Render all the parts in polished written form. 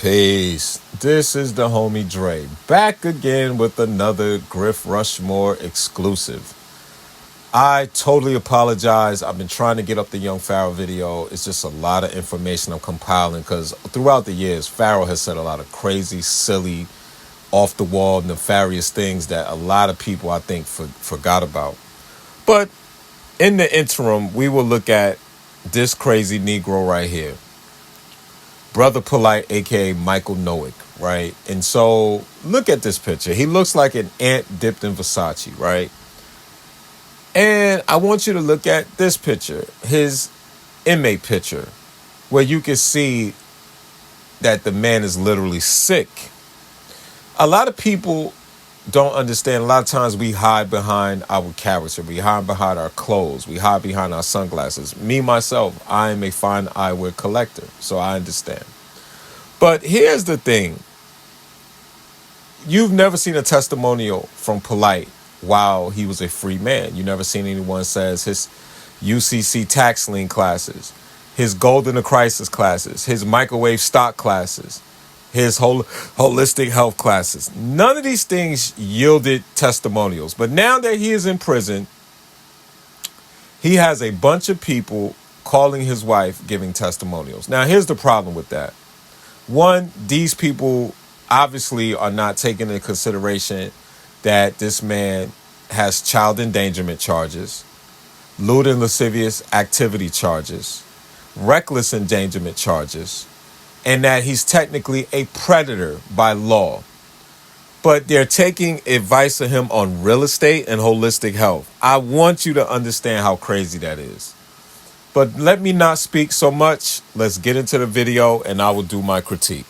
Peace. This is the homie Dre, back again with another Griff Rushmore exclusive. I totally apologize. I've been trying to get up the Young Pharaoh video. It's just a lot of information I'm compiling because throughout the years, Pharaoh has said a lot of crazy, silly, off the wall, nefarious things that a lot of people, I think, forgot about. But in the interim, we will look at this crazy Negro right here. Brother Polight, aka Michael Nowick, right? And so look at this picture. He looks like an ant dipped in Versace, right? And I want you to look at this picture, his inmate picture, where you can see that the man is literally sick. A lot of people don't understand. A lot of times we hide behind our character. We hide behind our clothes. We hide behind our sunglasses. Me, myself, I am a fine eyewear collector, so I understand. But here's the thing. You've never seen a testimonial from Polight while he was a free man. You never seen anyone says his UCC tax lien classes, his gold in the crisis classes, his microwave stock classes, his holistic health classes. None of these things yielded testimonials. But now that he is in prison, he has a bunch of people calling his wife giving testimonials. Now, here's the problem with that. One, these people obviously are not taking into consideration that this man has child endangerment charges, lewd and lascivious activity charges, reckless endangerment charges, and that he's technically a predator by law. But they're taking advice of him on real estate and holistic health. I want you to understand how crazy that is. But let me not speak so much. Let's get into the video and I will do my critique.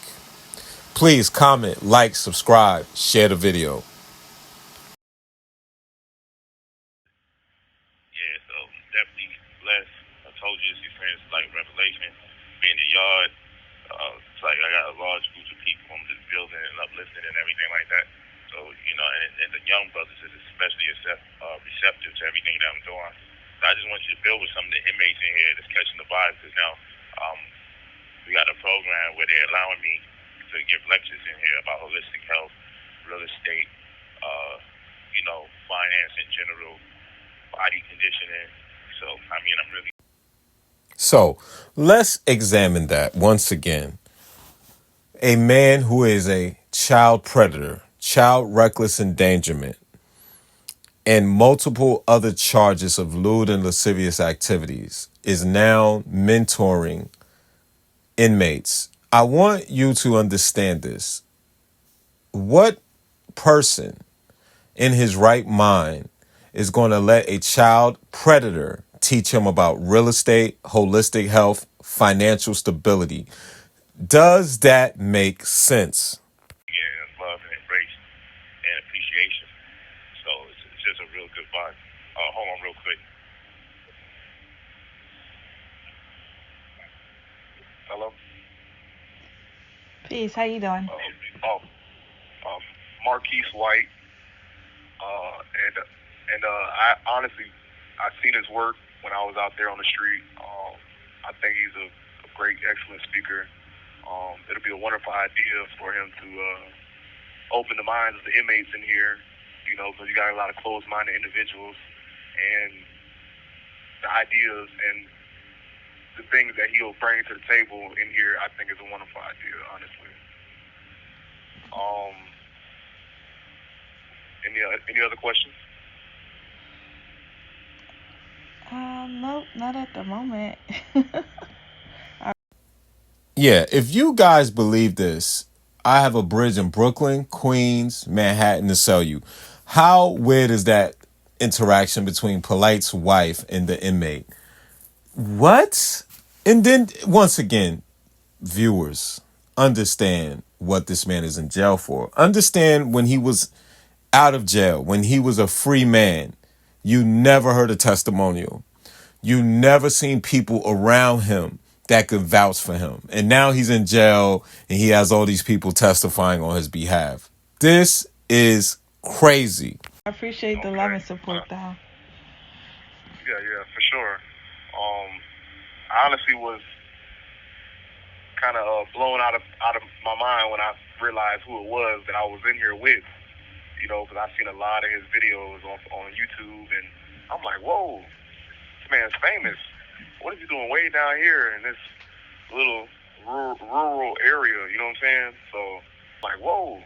Please comment, like, subscribe, share the video. Yeah, so definitely blessed. I told you this experience is like revelation. Being in the yard, it's like I got a large group of people I'm just building and uplifting and everything like that. So, and the young brothers is especially receptive to everything that I'm doing. So I just want you to build with some of the inmates in here that's catching the vibe because now we got a program where they're allowing me to give lectures in here about holistic health, real estate, finance in general, body conditioning. So, I'm really. So let's examine that once again. A man who is a child predator, child reckless endangerment, and multiple other charges of lewd and lascivious activities is now mentoring inmates. I want you to understand this. What person in his right mind is going to let a child predator teach him about real estate, holistic health, financial stability? Does that make sense? Yeah, love and embrace and appreciation. So it's just a real good vibe. Hold on real quick. Hello? Peace. How you doing? Marquise White. I honestly, I seen his work when I was out there on the street. I think he's a great, excellent speaker. It'll be a wonderful idea for him to open the minds of the inmates in here, because you got a lot of closed-minded individuals, and the ideas and the things that he'll bring to the table in here, I think is a wonderful idea, honestly. Any other questions? Nope, not at the moment. Yeah, if you guys believe this, I have a bridge in Brooklyn, Queens, Manhattan to sell you. How weird is that interaction between Polight's wife and the inmate? What? And then, once again, viewers, understand what this man is in jail for. Understand when he was out of jail, when he was a free man, you never heard a testimonial. You never seen people around him that could vouch for him. And now he's in jail and he has all these people testifying on his behalf. This is crazy. I appreciate the love and support, though. Yeah, for sure. I honestly was kind of blown out of my mind when I realized who it was that I was in here with. You know, because I've seen a lot of his videos on YouTube, and I'm like, whoa, this man's famous. What is he doing way down here in this little rural area? You know what I'm saying? So, I'm like, whoa,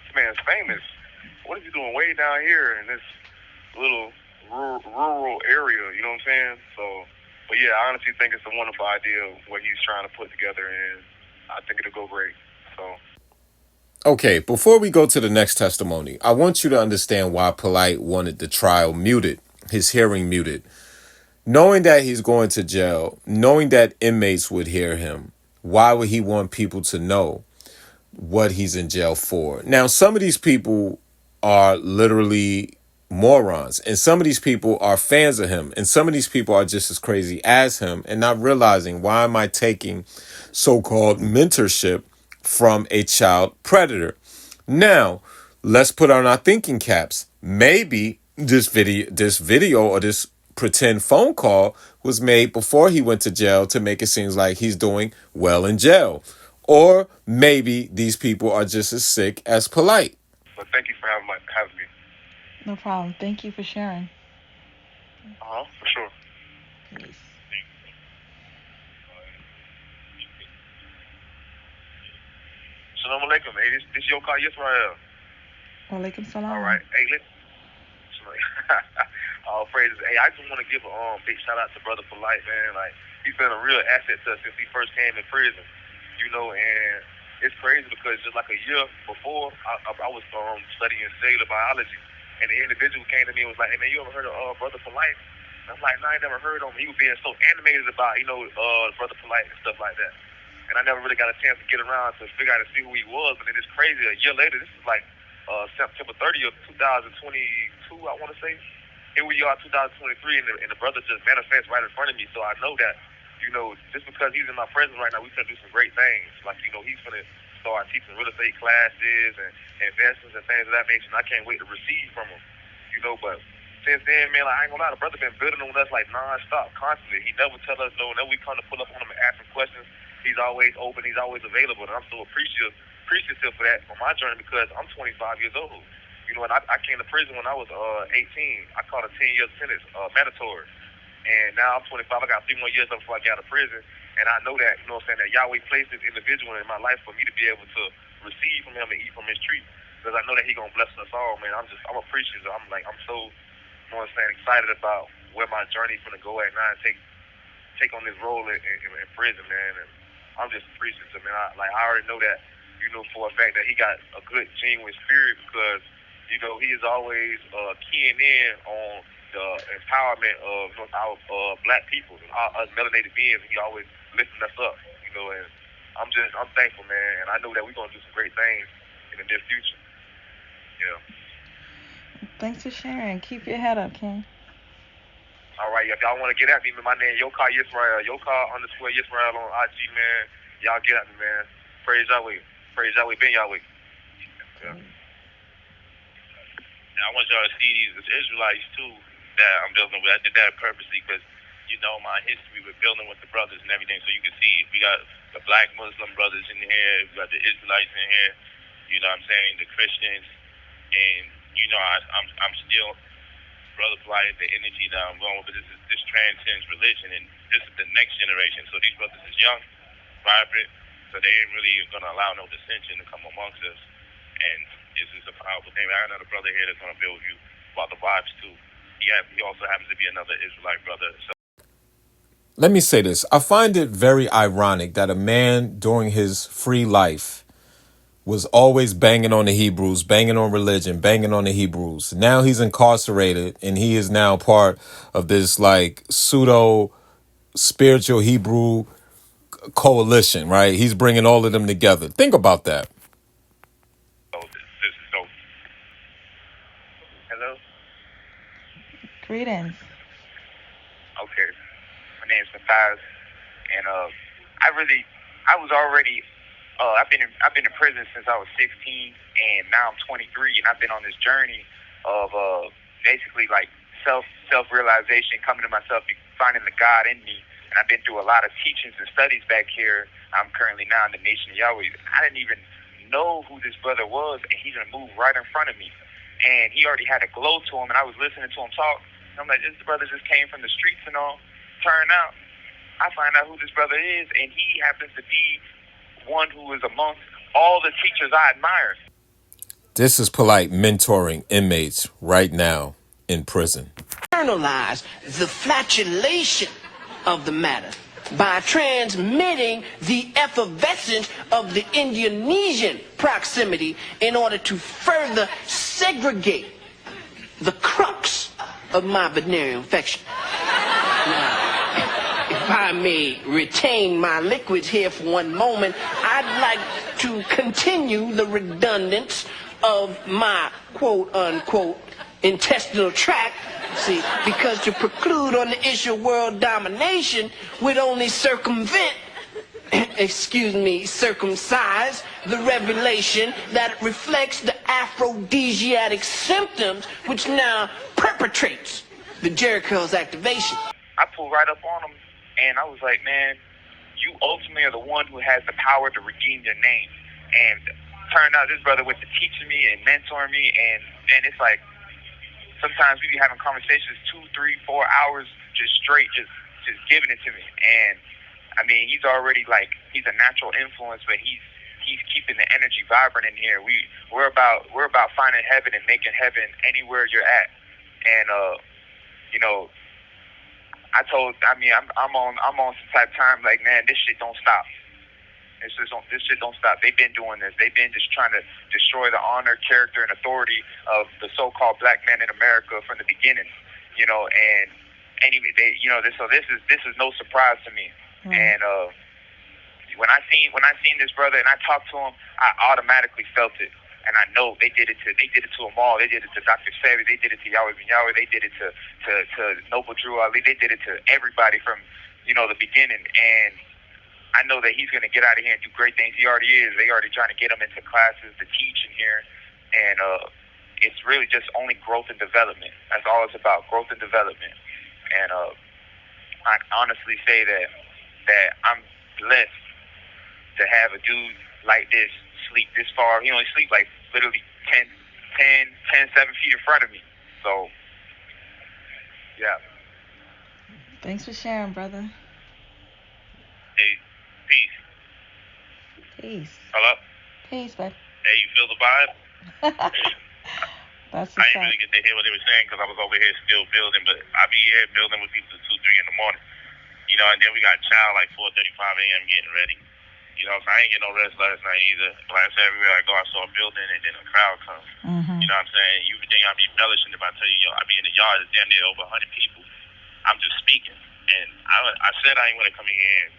this man's famous. What is he doing way down here in this little rural area? You know what I'm saying? So, but yeah, I honestly think it's a wonderful idea what he's trying to put together, and I think it'll go great. So. Okay, before we go to the next testimony, I want you to understand why Polight wanted the trial muted, his hearing muted. Knowing that he's going to jail, knowing that inmates would hear him, why would he want people to know what he's in jail for? Now, some of these people are literally morons, and some of these people are fans of him, and some of these people are just as crazy as him and not realizing, why am I taking so-called mentorship from a child predator? Now, let's put on our thinking caps. Maybe this video or this pretend phone call was made before he went to jail to make it seem like he's doing well in jail. Or maybe these people are just as sick as Polight. But thank you for having me. No problem. Thank you for sharing. For sure. Peace. Shalom alaikum. Hey, this your car, Yisrael. Walaikum salam. All right. Hey, listen. All praises. Hey, I just want to give a big shout out to Brother Polight, man. Like, he's been a real asset to us since he first came in prison. You know, and it's crazy because just like a year before, I was studying cellular biology, and the individual came to me and was like, "Hey, man, you ever heard of Brother Polight?" I'm like, "No, I ain't never heard of him." He was being so animated about, Brother Polight and stuff like that. And I never really got a chance to get around to figure out and see who he was. But then it's crazy. A year later, this is like September 30th, 2022, I want to say. Here we are, 2023, and the brother just manifests right in front of me. So I know that, just because he's in my presence right now, we can do some great things. Like, he's going to start teaching real estate classes and investments and things of that nature. And I can't wait to receive from him, But since then, man, like, I ain't gonna lie, the brother been building on us like nonstop, constantly. He never tell us no. Whenever we come to pull up on him and ask him questions, he's always open. He's always available, and I'm so appreciative for that on my journey because I'm 25 years old. And I came to prison when I was 18. I caught a 10-year sentence, mandatory. And now I'm 25. I got 3 more years before I get out of prison. And I know that, that Yahweh placed this individual in my life for me to be able to receive from him and eat from his tree. Because I know that he's going to bless us all, man. I'm appreciative. I'm so, excited about where my journey's going to go at now and take on this role in prison, man. And I'm just appreciative, man. I already know that, for a fact that he got a good, genuine spirit because, he is always keying in on the empowerment of our black people, us melanated beings. He always lifting us up, and I'm thankful, man. And I know that we're going to do some great things in the near future. Yeah. Thanks for sharing. Keep your head up, King. All right, if y'all want to get at me, my name Yokar Yisrael, Yokar_Yisrael on IG, man. Y'all get at me, man. Praise Yahweh. Praise Yahweh, Ben Yahweh. Yeah. I want y'all to see these Israelites too that I'm building with. I did that purposely because my history with building with the brothers and everything, so you can see we got the black Muslim brothers in here, we got the Israelites in here. You know what I'm saying, the Christians, and I'm still Brother Polight, the energy that I'm going with. But this transcends religion, and this is the next generation. So these brothers is young, vibrant, so they ain't really gonna allow no dissension to come amongst us. And this is a powerful thing. I got another brother here that's gonna build you about the vibes too. He also happens to be another Israelite brother. So Let me say this. I find it very ironic that a man during his free life was always banging on the Hebrews, banging on religion, banging on the Hebrews. Now he's incarcerated and he is now part of this like pseudo spiritual Hebrew coalition, right? He's bringing all of them together. Think about that. this is so. Hello? Greetings. Okay. My name's Matthias, and I've been in prison since I was 16, and now I'm 23, and I've been on this journey of basically like self realization, coming to myself, finding the God in me, and and I've been through a lot of teachings and studies back here. I'm currently now in the Nation of Yahweh. I didn't even know who this brother was, and he's gonna move right in front of me. And he already had a glow to him, and I was listening to him talk. And I'm like, this brother just came from the streets and all. Turn out, I find out who this brother is, and he happens to be one who is amongst all the teachers I admire. This is Polight mentoring inmates right now in prison. Internalize the flatulation of the matter by transmitting the effervescence of the Indonesian proximity in order to further segregate the crux of my venereal infection. Now, if I may retain my liquids here for one moment, I'd like to continue the redundance of my quote-unquote intestinal tract. See, because to preclude on the issue of world domination would only circumvent, circumcise the revelation that reflects the aphrodisiac symptoms which now perpetrates the Jericho's activation. I pulled right up on him, and I was like, man, you ultimately are the one who has the power to redeem your name. And turned out this brother went to teaching me and mentoring me, and it's like, sometimes we be having conversations 2, 3, 4 hours just straight, just giving it to me. And I mean, he's already like, he's a natural influence, but he's keeping the energy vibrant in here. We're about finding heaven and making heaven anywhere you're at. And you know, I'm on some type of time like, man, this shit don't stop. This shit don't stop. They've been doing this. They've been just trying to destroy the honor, character, and authority of the so-called black man in America from the beginning. You know, and anyway, so this is no surprise to me. And when I seen this brother and I talked to him, I automatically felt it. And I know they did it to them all. They did it to Dr. Savvy. They did it to Yahweh Ben Yahweh. They did it to Noble Drew Ali. They did it to everybody from, the beginning. And I know that he's going to get out of here and do great things. He already is. They already trying to get him into classes to teach in here. And it's really just only growth and development. That's all it's about, growth and development. And I honestly say that I'm blessed to have a dude like this sleep this far. He only sleep like literally 7 feet in front of me. So, yeah. Thanks for sharing, brother. Hey, peace. Peace. Hello? Peace, bud. Hey, you feel the vibe? That's I didn't really get to hear what they were saying because I was over here still building, but I be here building with people till 2, 3 in the morning. And then we got child like 4:35 a.m. getting ready. So I ain't get no rest last night either. Like I said, everywhere I go, I saw a building and then a crowd comes. Mm-hmm. You know what I'm saying? You would think I'd be embellishing if I tell you, I be in the yard, it's damn near over 100 people. I'm just speaking. And I said I ain't want to come in here and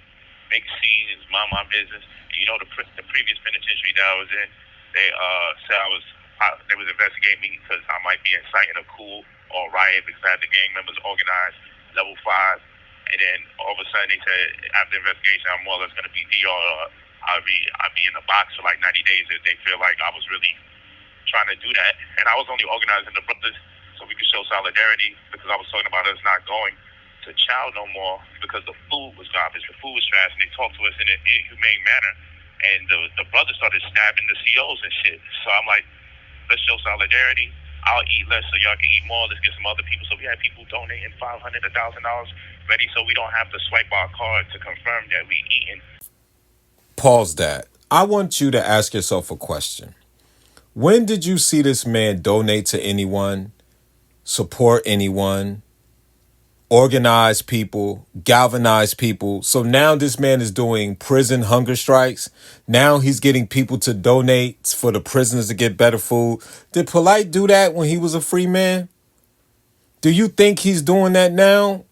make a scene. It's mind my business. The previous penitentiary that I was in, they said they was investigating me because I might be inciting a coup or riot because I had the gang members organized, level 5. And then all of a sudden they said after the investigation I'm more or less going to be DR. I'll be in the box for like 90 days if they feel like I was really trying to do that. And I was only organizing the brothers so we could show solidarity because I was talking about us not going to chow no more because the food was garbage, the food was trash, and they talked to us in an inhumane manner. And the brothers started stabbing the COs and shit. So I'm like, let's show solidarity. I'll eat less so y'all can eat more. Let's get some other people. So we had people donating $500, $1,000 ready so we don't have to swipe our card to confirm that we eating. Pause that. I want you to ask yourself a question. When did you see this man donate to anyone, support anyone, organize people, galvanize people? So now this man is doing prison hunger strikes. Now he's getting people to donate for the prisoners to get better food. Did Polight do that when he was a free man? Do you think he's doing that now?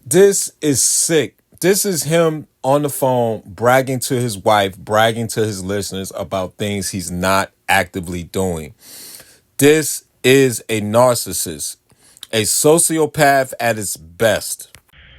This is sick. This is him on the phone bragging to his wife, bragging to his listeners about things he's not actively doing. This is a narcissist, a sociopath at its best.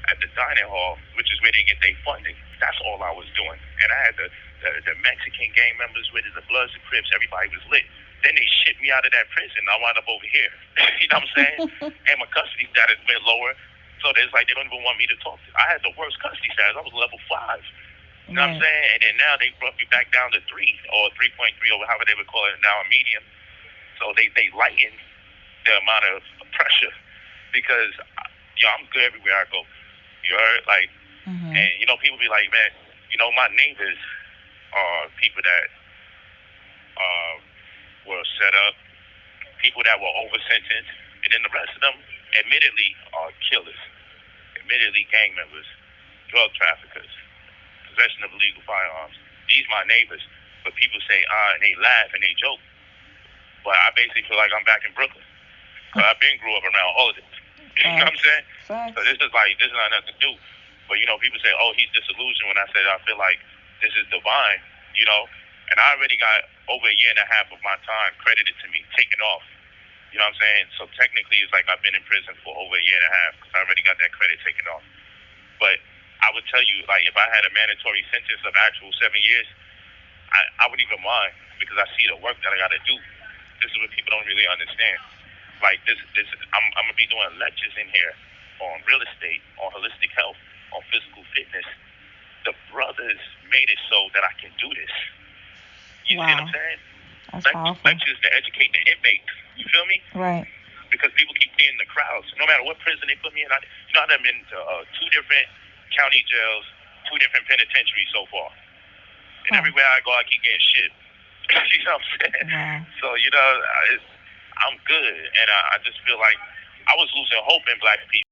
At the dining hall, which is where they get their funding, that's all I was doing. And I had the Mexican gang members with it, the Bloods, the Crips, everybody was lit. Then they shipped me out of that prison. I wound up over here. You know what I'm saying? And my custody status went lower. So it's like they don't even want me to talk to. I had the worst custody status. I was level 5. You know what I'm Right. saying? And then now they brought me back down to 3 or 3.3 or however they would call it now, a medium. So they lighten the amount of pressure because I'm good everywhere I go. You heard? Like, and people be like, man, my neighbors are people that were set up, people that were over sentenced, and then the rest of them, admittedly, are killers, admittedly gang members, drug traffickers, possession of illegal firearms. These my neighbors, but people say and they laugh and they joke. But I basically feel like I'm back in Brooklyn. So I've been grew up around all of this. You know what I'm saying? Facts. So this is not nothing new. But people say, oh, he's disillusioned. When I said I feel like this is divine, and I already got over a year and a half of my time credited to me, taken off. You know what I'm saying? So technically, it's like I've been in prison for over a year and a half because I already got that credit taken off. But I would tell you, like, if I had a mandatory sentence of actual 7 years, I wouldn't even mind because I see the work that I got to do. This is what people don't really understand. Like I'm gonna be doing lectures in here on real estate, on holistic health, on physical fitness. The brothers made it so that I can do this. You see what I'm saying? That's powerful. Lectures to educate the inmates. You feel me? Right. Because people keep getting in the crowds. No matter what prison they put me in, I've been to 2 different county jails, 2 different penitentiaries so far. And everywhere I go, I keep getting shit. You know what I'm saying? Wow. So, I'm good. And I just feel like I was losing hope in black people.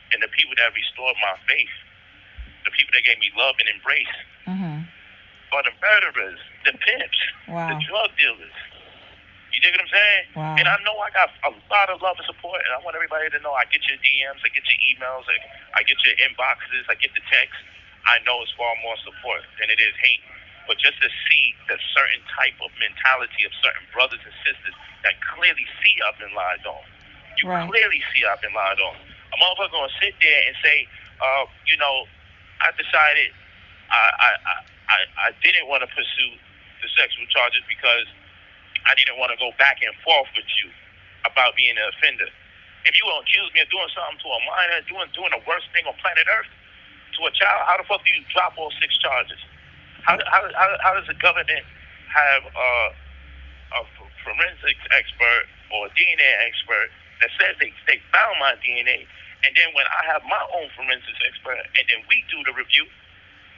And the people that restored my faith, the people that gave me love and embrace, are the murderers, the pimps, the drug dealers. You dig what I'm saying? Wow. And I know I got a lot of love and support, and I want everybody to know I get your DMs, I get your emails, I get your inboxes, I get the texts. I know it's far more support than it is hate. But just to see the certain type of mentality of certain brothers and sisters that clearly see I've been lied on. You clearly see I've been lied on. A motherfucker gonna sit there and say, I decided I didn't want to pursue the sexual charges because I didn't want to go back and forth with you about being an offender. If you gonna accuse me of doing something to a minor, doing the worst thing on planet Earth to a child, how the fuck do you drop all 6 charges? How does the government have a forensics expert or a DNA expert that says they found my DNA, and then when I have my own forensics expert, and then we do the review,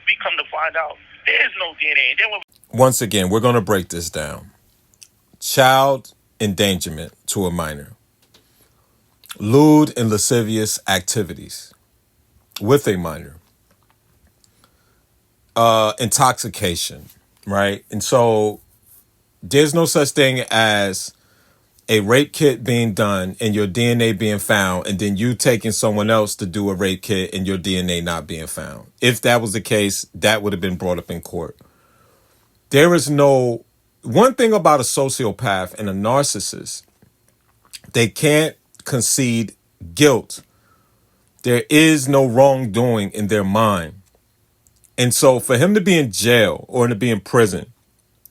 we come to find out there's no DNA. And then Once again, we're going to break this down. Child endangerment to a minor. Lewd and lascivious activities with a minor. Intoxication, right? And so there's no such thing as a rape kit being done and your DNA being found, and then you taking someone else to do a rape kit and your DNA not being found. If that was the case, that would have been brought up in court. There is no... One thing about a sociopath and a narcissist, they can't concede guilt. There is no wrongdoing in their mind. And so for him to be in jail or to be in prison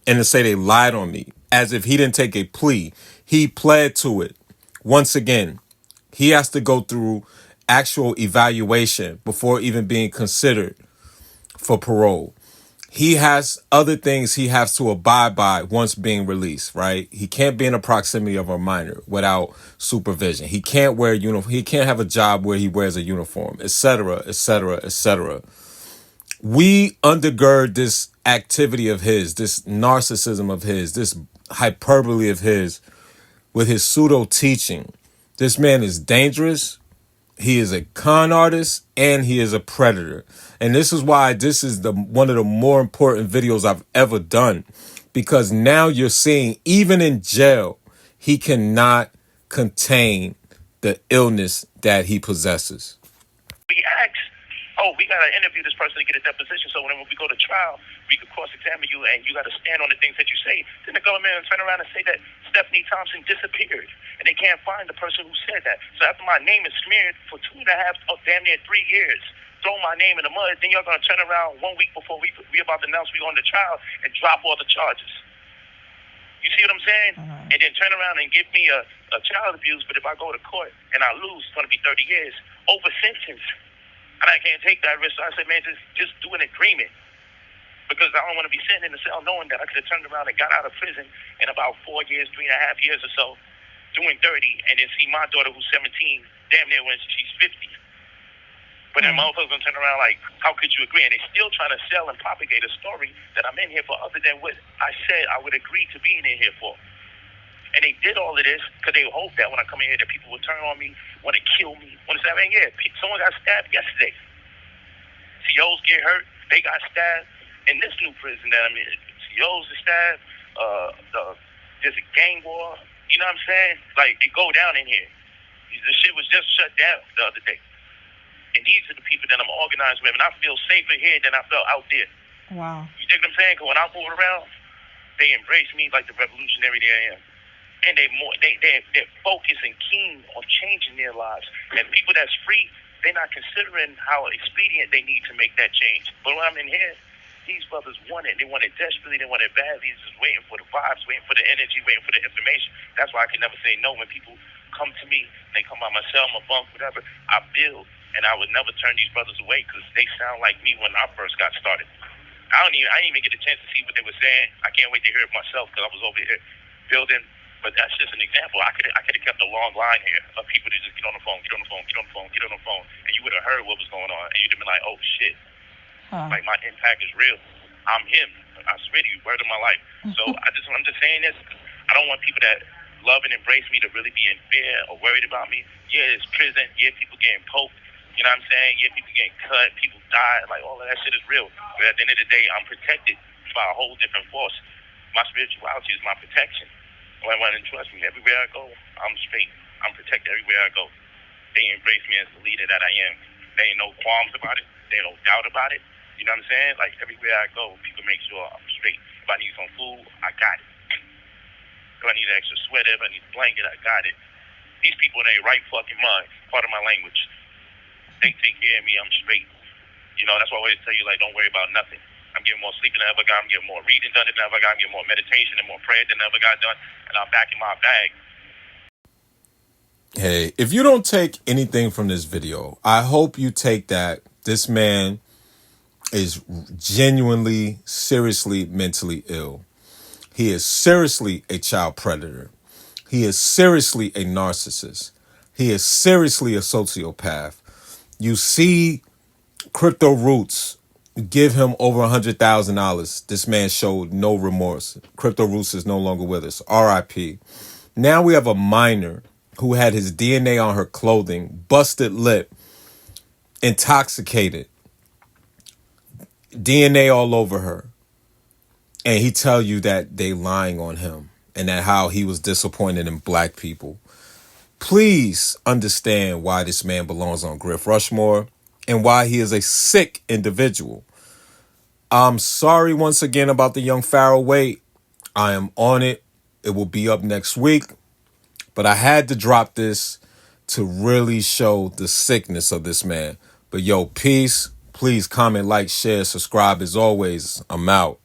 and to say they lied on me as if he didn't take a plea, he pled to it. Once again, he has to go through actual evaluation before even being considered for parole. He has other things he has to abide by once being released, right? He can't be in the proximity of a minor without supervision. He can't wear uniform. He can't have a job where he wears a uniform, etc., etc., etc. We undergird this activity of his, this narcissism of his, this hyperbole of his with his pseudo teaching. This man is dangerous. He is a con artist and he is a predator. And this is why this is one of the more important videos I've ever done, because now you're seeing, even in jail, he cannot contain the illness that he possesses. We ask, oh, we got to interview this person to get a deposition, so when we go to trial, we could cross-examine you and you got to stand on the things that you say. Then the government will turn around and say that Stephanie Thompson disappeared and they can't find the person who said that. So after my name is smeared for 2.5, damn near 3 years, throw my name in the mud, then you're going to turn around 1 week before we about to announce we going to trial and drop all the charges. You see what I'm saying? And then turn around and give me a child abuse, but if I go to court and I lose, it's going to be 30 years over sentence. And I can't take that risk. So I said, man, just do an agreement. Because I don't want to be sitting in the cell knowing that I could have turned around and got out of prison in about 4 years, 3.5 years or so, doing 30, and then see my daughter who's 17, damn near when she's 50. But then motherfuckers gonna turn around like, how could you agree? And they're still trying to sell and propagate a story that I'm in here for other than what I said I would agree to being in here for. And they did all of this because they hope that when I come in here that people will turn on me, want to kill me. Want to say, man, yeah, someone got stabbed yesterday. COs get hurt, they got stabbed. In this new prison that I'm in, COs are stabbed, there's a gang war, you know what I'm saying? Like, it go down in here. The shit was just shut down the other day. And these are the people that I'm organized with, and I feel safer here than I felt out there. Wow. You dig what I'm saying? Because when I move around, they embrace me like the revolutionary that I am. And they're focused and keen on changing their lives. And people that's free, they're not considering how expedient they need to make that change. But when I'm in here, these brothers want it. They want it desperately. They want it badly. They're just waiting for the vibes, waiting for the energy, waiting for the information. That's why I can never say no when people come to me. They come by my cell, my bunk, whatever. I build, and I would never turn these brothers away because they sound like me when I first got started. I didn't even get a chance to see what they were saying. I can't wait to hear it myself because I was over here building. But that's just an example. I could have kept a long line here of people that just get on the phone, get on the phone, get on the phone, get on the phone, and you would have heard what was going on, and you'd have been like, oh shit. Like, my impact is real. I'm him. I swear to you, word of my life. So I'm just saying this. I don't want people that love and embrace me to really be in fear or worried about me. Yeah, it's prison. Yeah, people getting poked. You know what I'm saying? Yeah, people getting cut. People die. Like, all of that shit is real. But at the end of the day, I'm protected by a whole different force. My spirituality is my protection. When trust me, everywhere I go, I'm straight. I'm protected everywhere I go. They embrace me as the leader that I am. There ain't no qualms about it. There ain't no doubt about it. You know what I'm saying? Like, everywhere I go, people make sure I'm straight. If I need some food, I got it. If I need an extra sweater, if I need a blanket, I got it. These people in their right fucking mind, part of my language. They take care of me, I'm straight. You know, that's why I always tell you, like, don't worry about nothing. I'm getting more sleep than I ever got. I'm getting more reading done than I ever got. I'm getting more meditation and more prayer than I ever got done. And I'm back in my bag. Hey, if you don't take anything from this video, I hope you take that this man is genuinely, seriously, mentally ill. He is seriously a child predator. He is seriously a narcissist. He is seriously a sociopath. You see Crypto Roots give him over $100,000. This man showed no remorse. Crypto Roots is no longer with us. RIP. Now we have a minor who had his DNA on her clothing, busted lip, intoxicated, DNA all over her. And he tell you that they lying on him and that how he was disappointed in black people. Please understand why this man belongs on Griff Rushmore and why he is a sick individual. I'm sorry once again about the young Pharaoh Wait. I am on it. It will be up next week. But I had to drop this to really show the sickness of this man. But yo, peace. Please comment, like, share, subscribe. As always, I'm out.